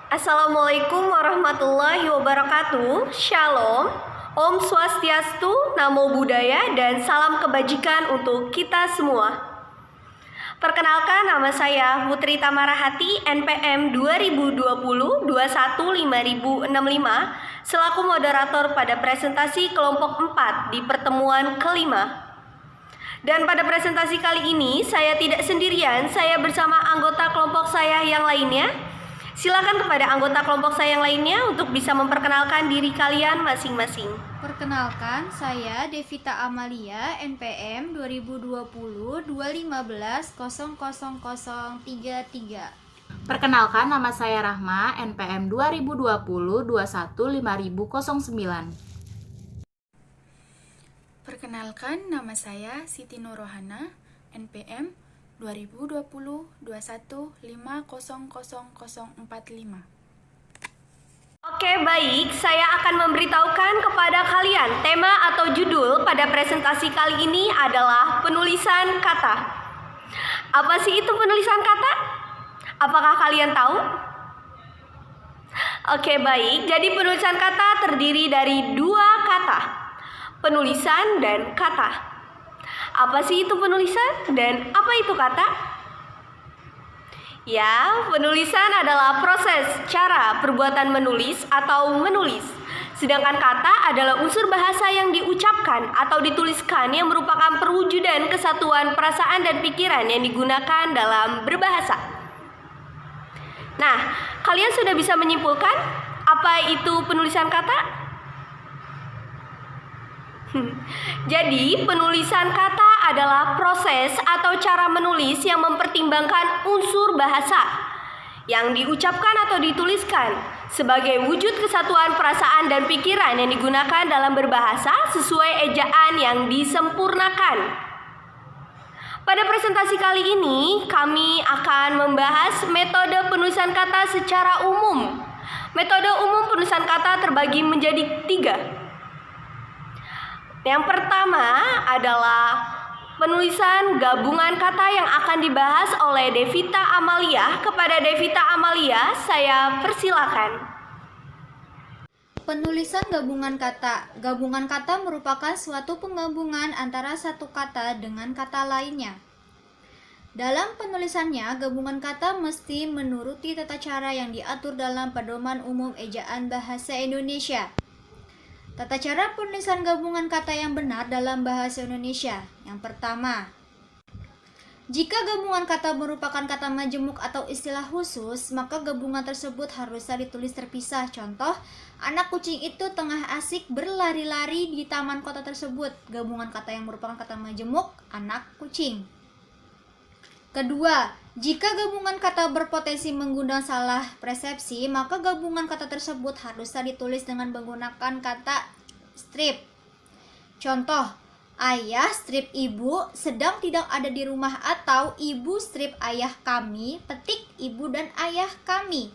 Assalamualaikum warahmatullahi wabarakatuh. Shalom, Om Swastiastu, Namo Buddhaya, dan salam kebajikan untuk kita semua. Perkenalkan, nama saya Putri Tamarahati, NPM 2020-215065, selaku moderator pada presentasi kelompok 4 di pertemuan kelima. Dan pada presentasi kali ini, saya tidak sendirian, saya bersama anggota kelompok saya yang lainnya. Silakan kepada anggota kelompok saya yang lainnya untuk bisa memperkenalkan diri kalian masing-masing. Perkenalkan, saya Devita Amalia, NPM 2020-2012-00033. Perkenalkan, nama saya Rahma, NPM 2020-21-5009. Perkenalkan, nama saya Siti Nurrohana, NPM 2021-51-500045. Oke, baik, saya akan memberitahukan kepada kalian tema atau judul pada presentasi kali ini adalah penulisan kata. Apa sih itu penulisan kata? Apakah kalian tahu? Oke, baik, jadi penulisan kata terdiri dari dua kata, penulisan dan kata. Apa sih itu penulisan dan apa itu kata? Ya, penulisan adalah proses, cara, perbuatan menulis atau menulis. Sedangkan kata adalah unsur bahasa yang diucapkan atau dituliskan yang merupakan perwujudan kesatuan perasaan dan pikiran yang digunakan dalam berbahasa. Nah, kalian sudah bisa menyimpulkan apa itu penulisan kata? Jadi, penulisan kata adalah proses atau cara menulis yang mempertimbangkan unsur bahasa yang diucapkan atau dituliskan sebagai wujud kesatuan perasaan dan pikiran yang digunakan dalam berbahasa sesuai ejaan yang disempurnakan. Pada presentasi kali ini, kami akan membahas metode penulisan kata secara umum. Metode umum penulisan kata terbagi menjadi 3. Yang pertama adalah penulisan gabungan kata yang akan dibahas oleh Devita Amalia. Kepada Devita Amalia, saya persilakan. Penulisan gabungan kata. Gabungan kata merupakan suatu penggabungan antara satu kata dengan kata lainnya. Dalam penulisannya, gabungan kata mesti menuruti tata cara yang diatur dalam Pedoman Umum Ejaan Bahasa Indonesia. Tata cara penulisan gabungan kata yang benar dalam bahasa Indonesia. Yang pertama, jika gabungan kata merupakan kata majemuk atau istilah khusus, maka gabungan tersebut harusnya ditulis terpisah. Contoh, anak kucing itu tengah asik berlari-lari di taman kota tersebut. Gabungan kata yang merupakan kata majemuk, anak kucing. Kedua, jika gabungan kata berpotensi mengundang salah persepsi, maka gabungan kata tersebut harusnya ditulis dengan menggunakan kata strip. Contoh, ayah strip ibu sedang tidak ada di rumah, atau ibu strip ayah kami, petik ibu dan ayah kami.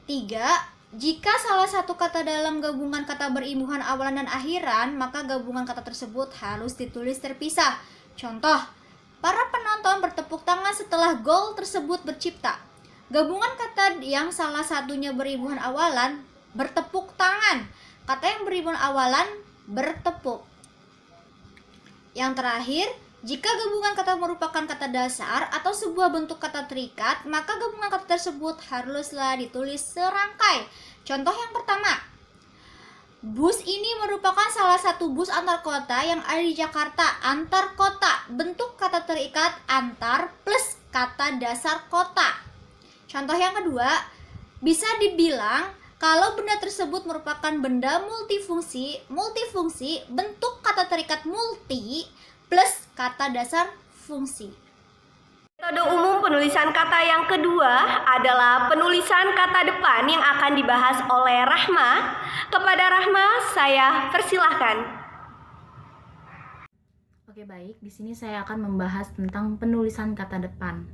3. Jika salah satu kata dalam gabungan kata berimbuhan awalan dan akhiran, maka gabungan kata tersebut harus ditulis terpisah. Contoh, para penonton bertepuk tangan setelah gol tersebut tercipta. Gabungan kata yang salah satunya berimbuhan awalan, bertepuk tangan. Kata yang berimbuhan awalan, bertepuk. Yang terakhir, jika gabungan kata merupakan kata dasar atau sebuah bentuk kata terikat, maka gabungan kata tersebut haruslah ditulis serangkai. Contoh yang pertama, bus ini merupakan salah satu bus antar kota yang ada di Jakarta. Antar kota, bentuk kata terikat antar plus kata dasar kota. Contoh yang kedua, bisa dibilang kalau benda tersebut merupakan benda multifungsi, bentuk kata terikat multi plus kata dasar fungsi. Metode umum penulisan kata yang kedua adalah penulisan kata depan yang akan dibahas oleh Rahma. Kepada Rahma, saya persilahkan. Oke, baik. Di sini saya akan membahas tentang penulisan kata depan.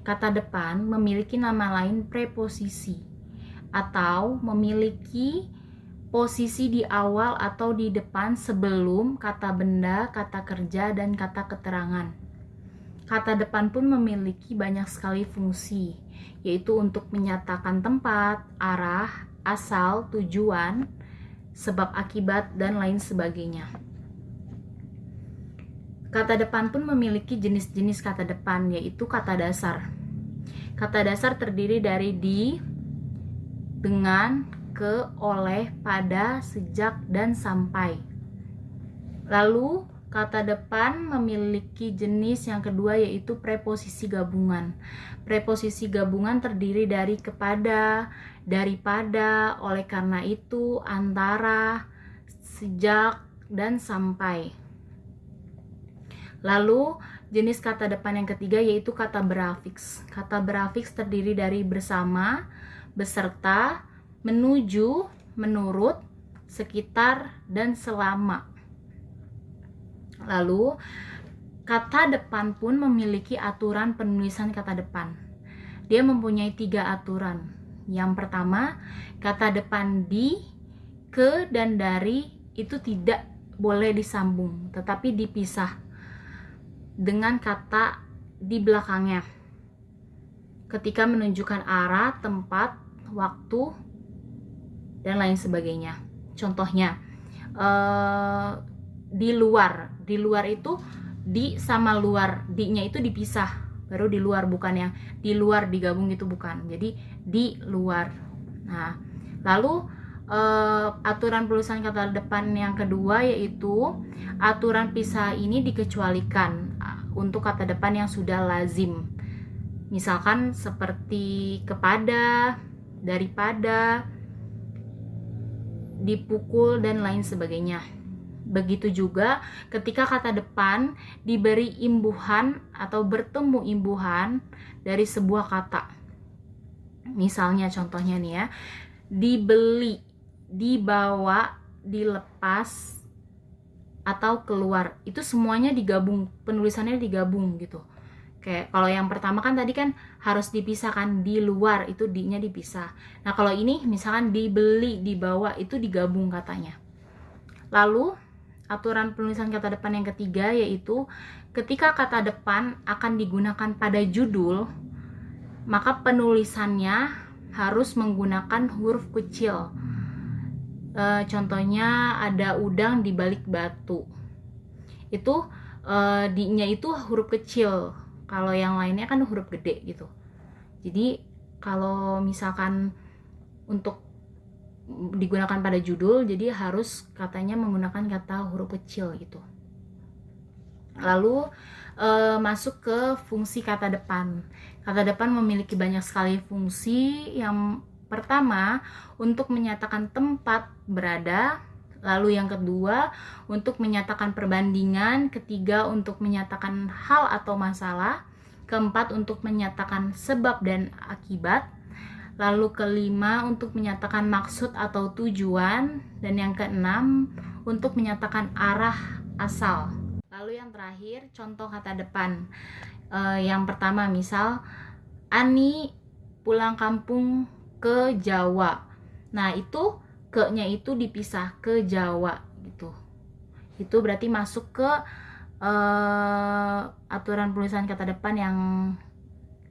Kata depan memiliki nama lain preposisi atau memiliki posisi di awal atau di depan sebelum kata benda, kata kerja, dan kata keterangan. Kata depan pun memiliki banyak sekali fungsi. yaitu untuk menyatakan tempat, arah, asal, tujuan, sebab akibat, dan lain sebagainya. Kata depan pun memiliki jenis-jenis kata depan, yaitu kata dasar. Kata dasar terdiri dari di, dengan, ke, oleh, pada, sejak, dan sampai. Lalu, kata depan memiliki jenis yang kedua, yaitu preposisi gabungan. Preposisi gabungan terdiri dari kepada, daripada, oleh karena itu, antara, sejak, dan sampai. Lalu, jenis kata depan yang ketiga yaitu kata berafiks. Kata berafiks terdiri dari bersama, beserta, menuju, menurut, sekitar, dan selama. Lalu, kata depan pun memiliki aturan penulisan kata depan. Dia mempunyai 3 aturan. Yang pertama, kata depan di, ke, dan dari itu tidak boleh disambung, tetapi dipisah dengan kata di belakangnya ketika menunjukkan arah, tempat, waktu, dan lain sebagainya. Contohnya, di luar itu di sama luar, di-nya itu dipisah, baru di luar, bukan yang di luar digabung itu, bukan. Jadi di luar. Nah, lalu aturan penulisan kata depan yang kedua yaitu aturan pisah ini dikecualikan untuk kata depan yang sudah lazim. Misalkan seperti kepada, daripada, dipukul, dan lain sebagainya. Begitu juga ketika kata depan diberi imbuhan atau bertemu imbuhan dari sebuah kata. Misalnya contohnya nih ya, dibeli, dibawa, dilepas, atau keluar. Itu semuanya digabung, penulisannya digabung gitu. Kayak kalau yang pertama kan tadi kan harus dipisahkan, di luar itu di-nya dipisah. Nah, kalau ini misalkan dibeli, dibawa itu digabung katanya. Lalu aturan penulisan kata depan yang ketiga yaitu ketika kata depan akan digunakan pada judul, maka penulisannya harus menggunakan huruf kecil. Contohnya ada udang di balik batu. Itu di-nya itu huruf kecil. Kalau yang lainnya kan huruf gede gitu. Jadi kalau misalkan untuk digunakan pada judul, jadi harus katanya menggunakan kata huruf kecil gitu. Lalu masuk ke fungsi kata depan. Kata depan memiliki banyak sekali fungsi. Yang pertama, untuk menyatakan tempat berada. Lalu yang kedua, untuk menyatakan perbandingan. Ketiga, untuk menyatakan hal atau masalah. Keempat, untuk menyatakan sebab dan akibat. Lalu kelima, untuk menyatakan maksud atau tujuan. Dan yang keenam, untuk menyatakan arah asal. Lalu yang terakhir, contoh kata depan. Yang pertama, misal Ani pulang kampung ke Jawa. Nah, itu ke-nya itu dipisah, ke Jawa gitu. Itu berarti masuk ke aturan penulisan kata depan yang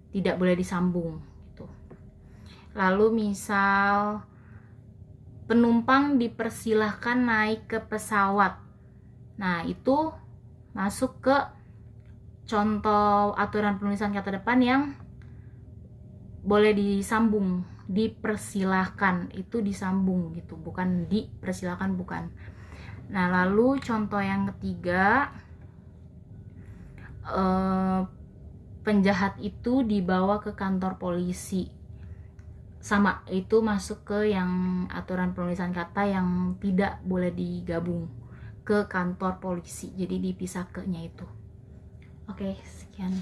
tidak boleh disambung gitu. Lalu misal penumpang dipersilahkan naik ke pesawat. Nah, itu masuk ke contoh aturan penulisan kata depan yang boleh disambung. Dipersilahkan itu disambung gitu, bukan dipersilahkan, bukan. Nah, lalu contoh yang ketiga, penjahat itu dibawa ke kantor polisi. Sama, itu masuk ke yang aturan penulisan kata yang tidak boleh digabung ke kantor polisi, jadi dipisah ke-nya itu. Oke, sekian.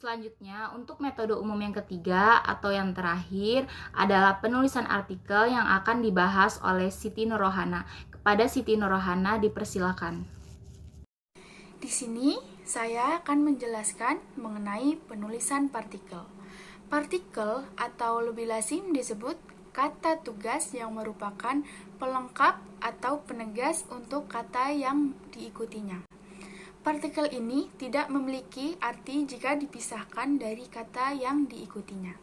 Selanjutnya, untuk metode umum yang ketiga atau yang terakhir adalah penulisan artikel yang akan dibahas oleh Siti Nurrohana. Kepada Siti Nurrohana dipersilakan. Di sini saya akan menjelaskan mengenai penulisan partikel. Partikel atau lebih lazim disebut kata tugas yang merupakan pelengkap atau penegas untuk kata yang diikutinya. Partikel ini tidak memiliki arti jika dipisahkan dari kata yang diikutinya.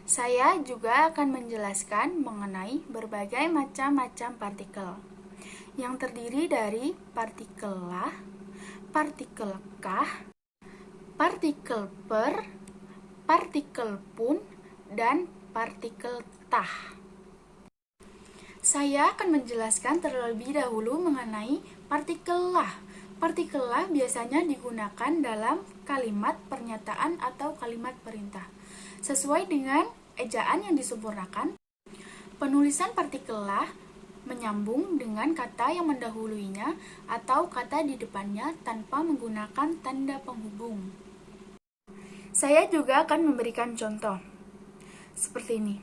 Saya juga akan menjelaskan mengenai berbagai macam-macam partikel, yang terdiri dari partikel lah, partikel kah, partikel per, partikel pun, dan partikel tah. Saya akan menjelaskan terlebih dahulu mengenai partikel lah. Partikel lah biasanya digunakan dalam kalimat pernyataan atau kalimat perintah. Sesuai dengan ejaan yang disempurnakan, penulisan partikel lah menyambung dengan kata yang mendahuluinya atau kata di depannya tanpa menggunakan tanda penghubung. Saya juga akan memberikan contoh. Seperti ini.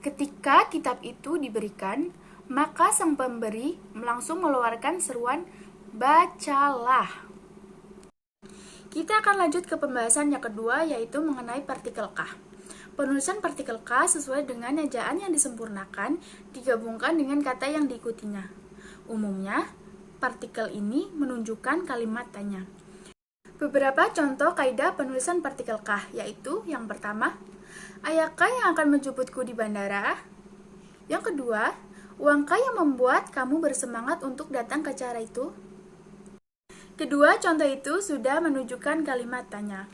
Ketika kitab itu diberikan, maka sang pemberi langsung mengeluarkan seruan, "Bacalah." Kita akan lanjut ke pembahasan yang kedua, yaitu mengenai partikel kah. Penulisan partikel kah sesuai dengan ejaan yang disempurnakan digabungkan dengan kata yang diikutinya. Umumnya, partikel ini menunjukkan kalimat tanya. Beberapa contoh kaidah penulisan partikel kah, yaitu yang pertama, "Ayahkah yang akan menjemputku di bandara?" Yang kedua, "Uangkah yang membuat kamu bersemangat untuk datang ke acara itu?" Kedua contoh itu sudah menunjukkan kalimat tanya.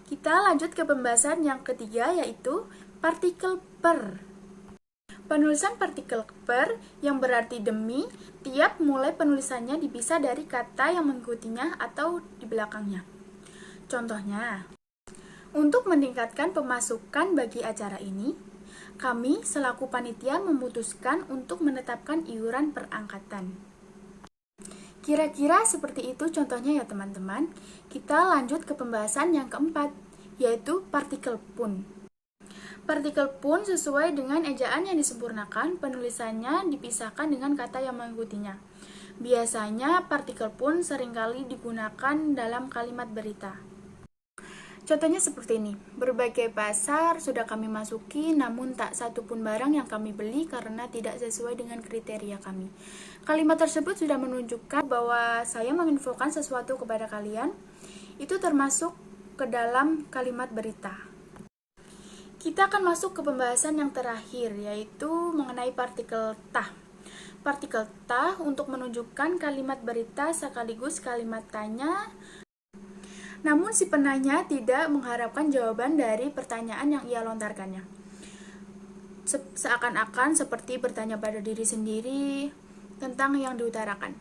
Kita lanjut ke pembahasan yang ketiga, yaitu partikel per. Penulisan partikel per yang berarti demi, tiap mulai penulisannya dipisah dari kata yang mengikutinya atau di belakangnya. Contohnya, untuk meningkatkan pemasukan bagi acara ini, kami selaku panitia memutuskan untuk menetapkan iuran per angkatan. Kira-kira seperti itu contohnya ya teman-teman. Kita lanjut ke pembahasan yang keempat, yaitu partikel pun. Partikel pun sesuai dengan ejaan yang disempurnakan, penulisannya dipisahkan dengan kata yang mengikutinya. Biasanya partikel pun seringkali digunakan dalam kalimat berita. Contohnya seperti ini, berbagai pasar sudah kami masuki, namun tak satu pun barang yang kami beli karena tidak sesuai dengan kriteria kami. Kalimat tersebut sudah menunjukkan bahwa saya menginfokan sesuatu kepada kalian, itu termasuk ke dalam kalimat berita. Kita akan masuk ke pembahasan yang terakhir, yaitu mengenai partikel tah. Partikel tah untuk menunjukkan kalimat berita sekaligus kalimat tanya, namun si penanya tidak mengharapkan jawaban dari pertanyaan yang ia lontarkannya. Seakan-akan seperti bertanya pada diri sendiri tentang yang diutarakan.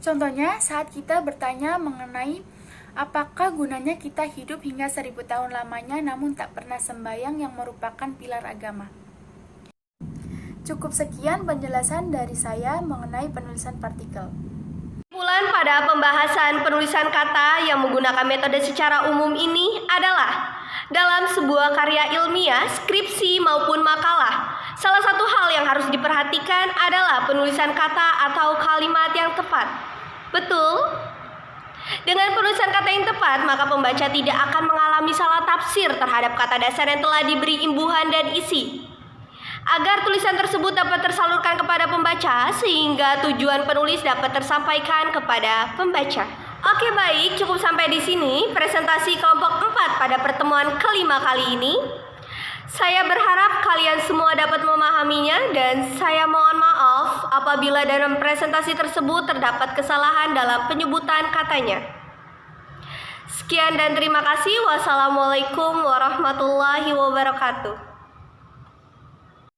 Contohnya saat kita bertanya mengenai apakah gunanya kita hidup hingga 1000 tahun lamanya namun tak pernah sembahyang yang merupakan pilar agama. Cukup sekian penjelasan dari saya mengenai penulisan partikel. Kesimpulan pada pembahasan penulisan kata yang menggunakan metode secara umum ini adalah dalam sebuah karya ilmiah, skripsi maupun makalah, salah satu hal yang harus diperhatikan adalah penulisan kata atau kalimat yang tepat. Betul? Dengan penulisan kata yang tepat, maka pembaca tidak akan mengalami salah tafsir terhadap kata dasar yang telah diberi imbuhan dan isi. Agar tulisan tersebut dapat tersalurkan kepada pembaca, sehingga tujuan penulis dapat tersampaikan kepada pembaca. Oke baik, cukup sampai di sini presentasi kelompok 4 pada pertemuan kelima kali ini. Saya berharap kalian semua dapat memahaminya dan saya mohon maaf apabila dalam presentasi tersebut terdapat kesalahan dalam penyebutan katanya. Sekian dan terima kasih. Wassalamualaikum warahmatullahi wabarakatuh.